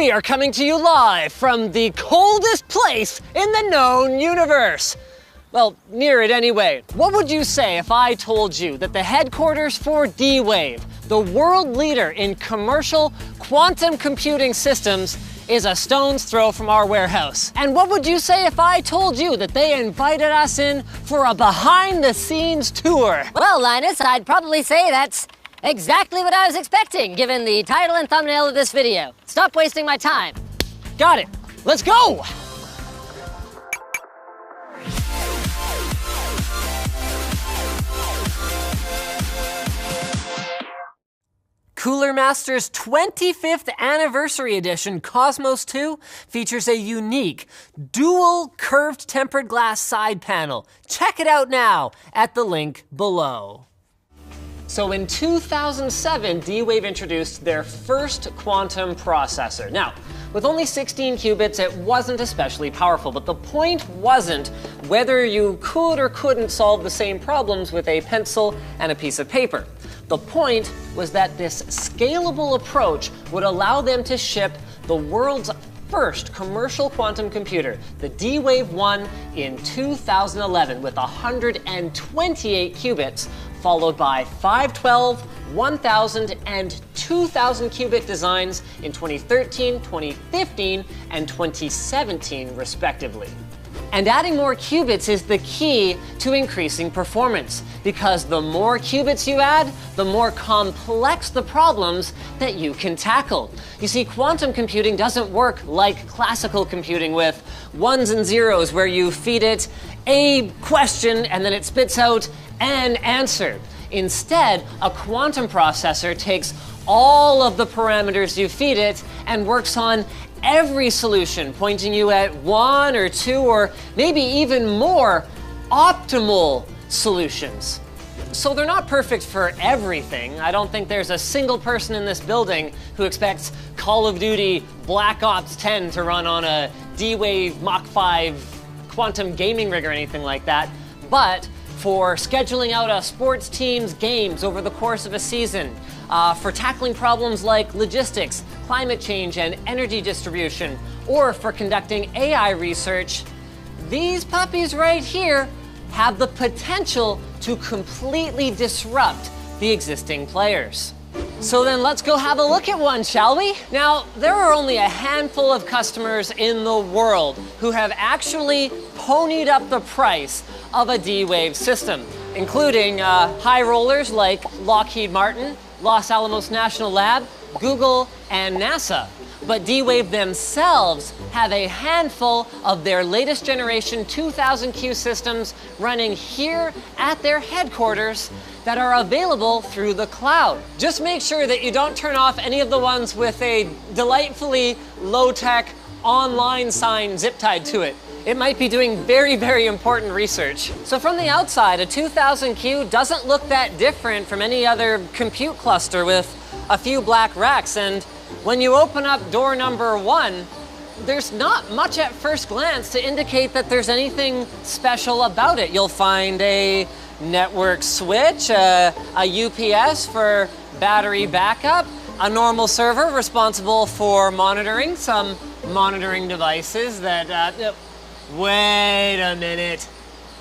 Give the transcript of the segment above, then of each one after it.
We are coming to you live from the coldest place in the known universe. Well, near it anyway. What would you say if I told you that the headquarters for D-Wave, the world leader in commercial quantum computing systems, is a stone's throw from our warehouse? And what would you say if I told you that they invited us in for a behind-the-scenes tour? Well, Linus, I'd probably say that's exactly what I was expecting, given the title and thumbnail of this video. Stop wasting my time. Got it. Let's go! Cooler Master's 25th anniversary edition, Cosmos 2, features a unique dual curved tempered glass side panel. Check it out now at the link below. So in 2007, D-Wave introduced their first quantum processor. Now, with only 16 qubits, it wasn't especially powerful, but the point wasn't whether you could or couldn't solve the same problems with a pencil and a piece of paper. The point was that this scalable approach would allow them to ship the world's first commercial quantum computer, the D-Wave 1, in 2011 with 128 qubits, followed by 512, 1000, and 2000 qubit designs in 2013, 2015, and 2017, respectively. And adding more qubits is the key to increasing performance, because the more qubits you add, the more complex the problems that you can tackle. You see, quantum computing doesn't work like classical computing with ones and zeros, where you feed it a question and then it spits out an answer. Instead, a quantum processor takes all of the parameters you feed it and works on every solution, pointing you at one or two or maybe even more optimal solutions. So they're not perfect for everything. I don't think there's a single person in this building who expects Call of Duty Black Ops 10 to run on a D-Wave Mach 5 quantum gaming rig or anything like that. But for scheduling out a sports team's games over the course of a season, for tackling problems like logistics, climate change, and energy distribution, or for conducting AI research, these puppies right here have the potential to completely disrupt the existing players. So then let's go have a look at one, shall we? Now, there are only a handful of customers in the world who have actually ponied up the price of a D-Wave system, including high rollers like Lockheed Martin, Los Alamos National Lab, Google, and NASA. But D-Wave themselves have a handful of their latest generation 2000Q systems running here at their headquarters that are available through the cloud. Just make sure that you don't turn off any of the ones with a delightfully low-tech online sign zip-tied to it. It might be doing very, very important research. So from the outside, a 2000Q doesn't look that different from any other compute cluster with a few black racks. And when you open up door number 1, there's not much at first glance to indicate that there's anything special about it. You'll find a network switch, a UPS for battery backup, a normal server responsible for monitoring some monitoring devices that, wait a minute.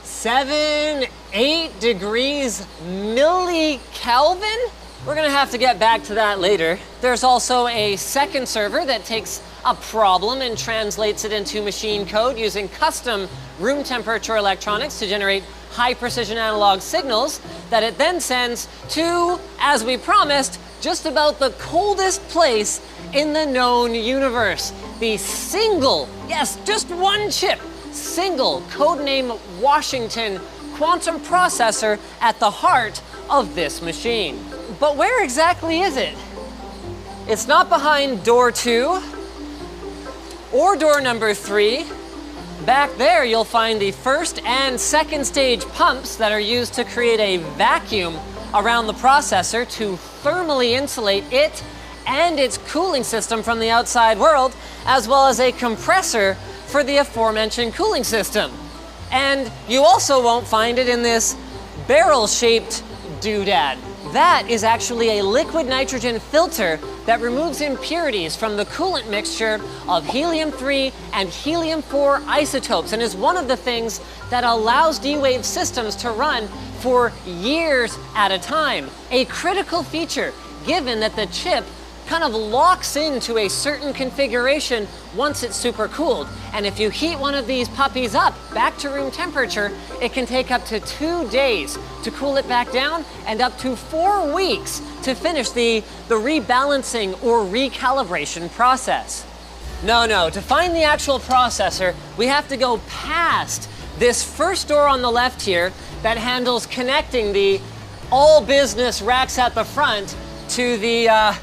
7-8 degrees millikelvin? We're gonna have to get back to that later. There's also a second server that takes a problem and translates it into machine code using custom room temperature electronics to generate high precision analog signals that it then sends to, as we promised, just about the coldest place in the known universe. The single, yes, just one chip, single codename Washington quantum processor at the heart of this machine. But where exactly is it? It's not behind door 2 or door number 3. Back there, you'll find the first and second stage pumps that are used to create a vacuum around the processor to thermally insulate it and its cooling system from the outside world, as well as a compressor for the aforementioned cooling system. And you also won't find it in this barrel-shaped doodad. That is actually a liquid nitrogen filter that removes impurities from the coolant mixture of helium-3 and helium-4 isotopes, and is one of the things that allows D-Wave systems to run for years at a time. A critical feature, given that the chip kind of locks into a certain configuration once it's supercooled. And if you heat one of these puppies up back to room temperature, it can take up to 2 days to cool it back down and up to 4 weeks to finish the rebalancing or recalibration process. No, to find the actual processor, we have to go past this first door on the left here that handles connecting the all business racks at the front to the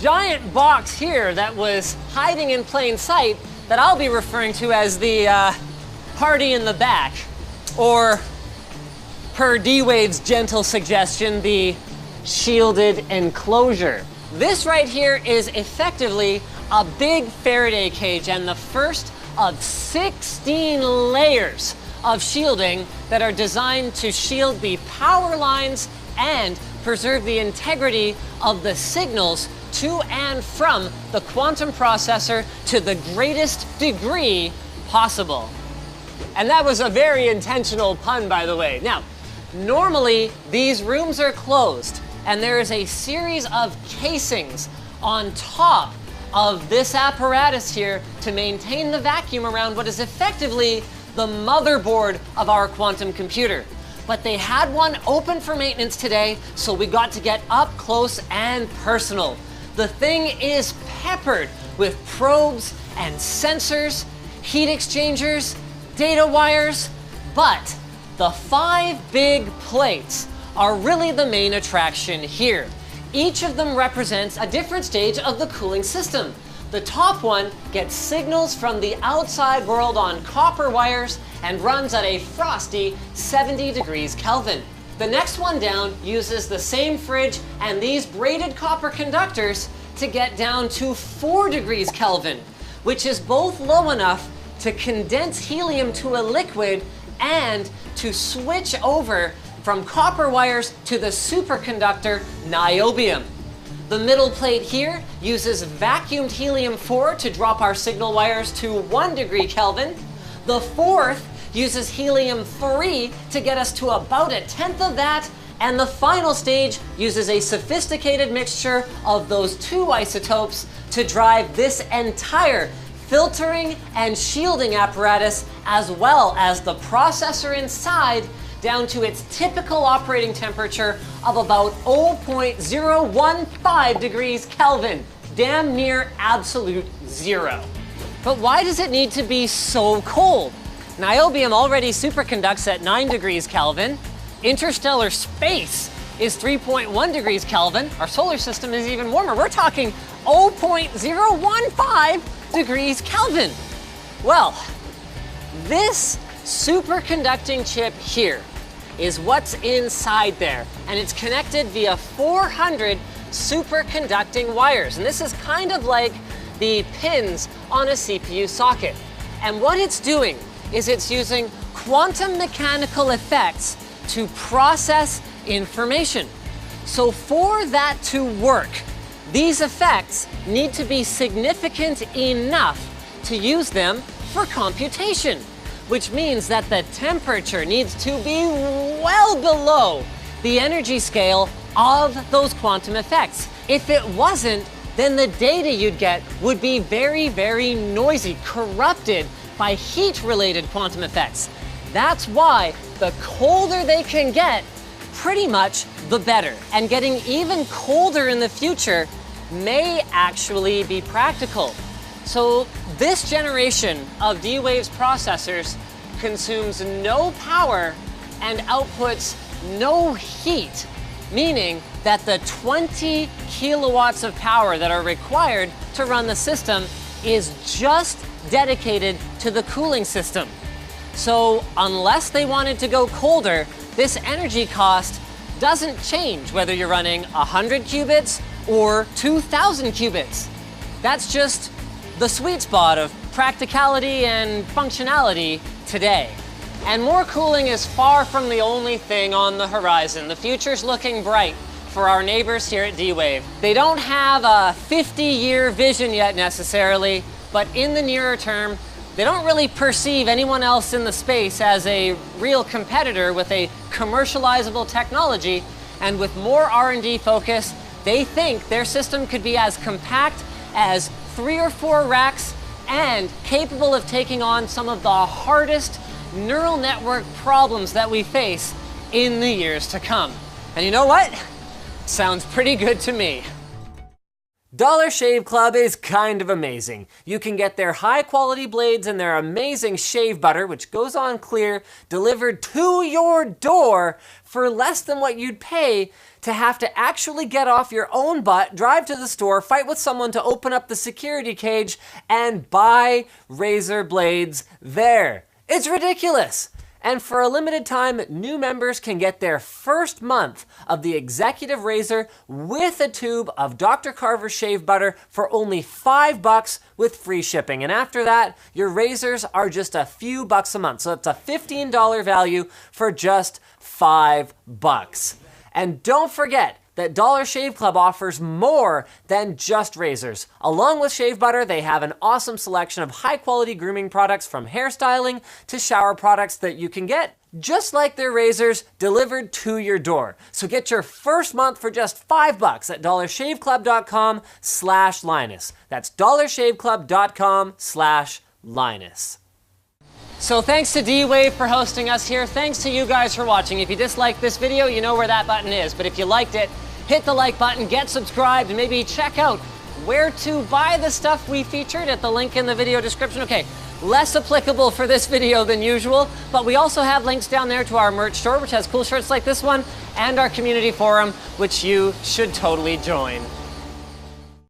giant box here that was hiding in plain sight that I'll be referring to as the party in the back, or per D-Wave's gentle suggestion, the shielded enclosure. This right here is effectively a big Faraday cage and the first of 16 layers of shielding that are designed to shield the power lines and preserve the integrity of the signals to and from the quantum processor to the greatest degree possible. And that was a very intentional pun, by the way. Now, normally these rooms are closed and there is a series of casings on top of this apparatus here to maintain the vacuum around what is effectively the motherboard of our quantum computer. But they had one open for maintenance today, so we got to get up close and personal. The thing is peppered with probes and sensors, heat exchangers, data wires, but the 5 big plates are really the main attraction here. Each of them represents a different stage of the cooling system. The top one gets signals from the outside world on copper wires and runs at a frosty 70 degrees Kelvin. The next one down uses the same fridge and these braided copper conductors to get down to 4 degrees Kelvin, which is both low enough to condense helium to a liquid and to switch over from copper wires to the superconductor niobium. The middle plate here uses vacuumed helium-4 to drop our signal wires to 1 degree Kelvin. The fourth uses helium-3 to get us to about 1/10 of that, and the final stage uses a sophisticated mixture of those 2 isotopes to drive this entire filtering and shielding apparatus, as well as the processor inside, down to its typical operating temperature of about 0.015 degrees Kelvin, damn near absolute zero. But why does it need to be so cold? Niobium already superconducts at 9 degrees Kelvin. Interstellar space is 3.1 degrees Kelvin. Our solar system is even warmer. We're talking 0.015 degrees Kelvin. Well, this superconducting chip here is what's inside there, and it's connected via 400 superconducting wires. And this is kind of like the pins on a CPU socket. And what it's doing is it's using quantum mechanical effects to process information. So for that to work, these effects need to be significant enough to use them for computation, which means that the temperature needs to be well below the energy scale of those quantum effects. If it wasn't, then the data you'd get would be very, very noisy, corrupted by heat-related quantum effects. That's why the colder they can get, pretty much the better. And getting even colder in the future may actually be practical. So this generation of D-Wave's processors consumes no power and outputs no heat, meaning that the 20 kilowatts of power that are required to run the system is just dedicated to the cooling system. So unless they wanted to go colder, this energy cost doesn't change whether you're running 100 qubits or 2,000 qubits. That's just the sweet spot of practicality and functionality today. And more cooling is far from the only thing on the horizon. The future's looking bright for our neighbors here at D-Wave. They don't have a 50-year vision yet necessarily, but in the nearer term, they don't really perceive anyone else in the space as a real competitor with a commercializable technology, and with more R&D focus, they think their system could be as compact as 3 or 4 racks and capable of taking on some of the hardest neural network problems that we face in the years to come. And you know what? Sounds pretty good to me. Dollar Shave Club is kind of amazing. You can get their high quality blades and their amazing shave butter, which goes on clear, delivered to your door for less than what you'd pay to have to actually get off your own butt, drive to the store, fight with someone to open up the security cage, and buy razor blades there. It's ridiculous. And for a limited time, new members can get their first month of the Executive Razor with a tube of Dr. Carver shave butter for only $5 with free shipping. And after that, your razors are just a few bucks a month. So it's a $15 value for just $5. And don't forget that Dollar Shave Club offers more than just razors. Along with shave butter, they have an awesome selection of high-quality grooming products, from hairstyling to shower products that you can get just like their razors delivered to your door. So get your first month for just $5 at dollarshaveclub.com/Linus. That's dollarshaveclub.com/Linus. So thanks to D-Wave for hosting us here. Thanks to you guys for watching. If you disliked this video, you know where that button is. But if you liked it, hit the like button, get subscribed, and maybe check out where to buy the stuff we featured at the link in the video description. Okay, less applicable for this video than usual, but we also have links down there to our merch store, which has cool shirts like this one, and our community forum, which you should totally join.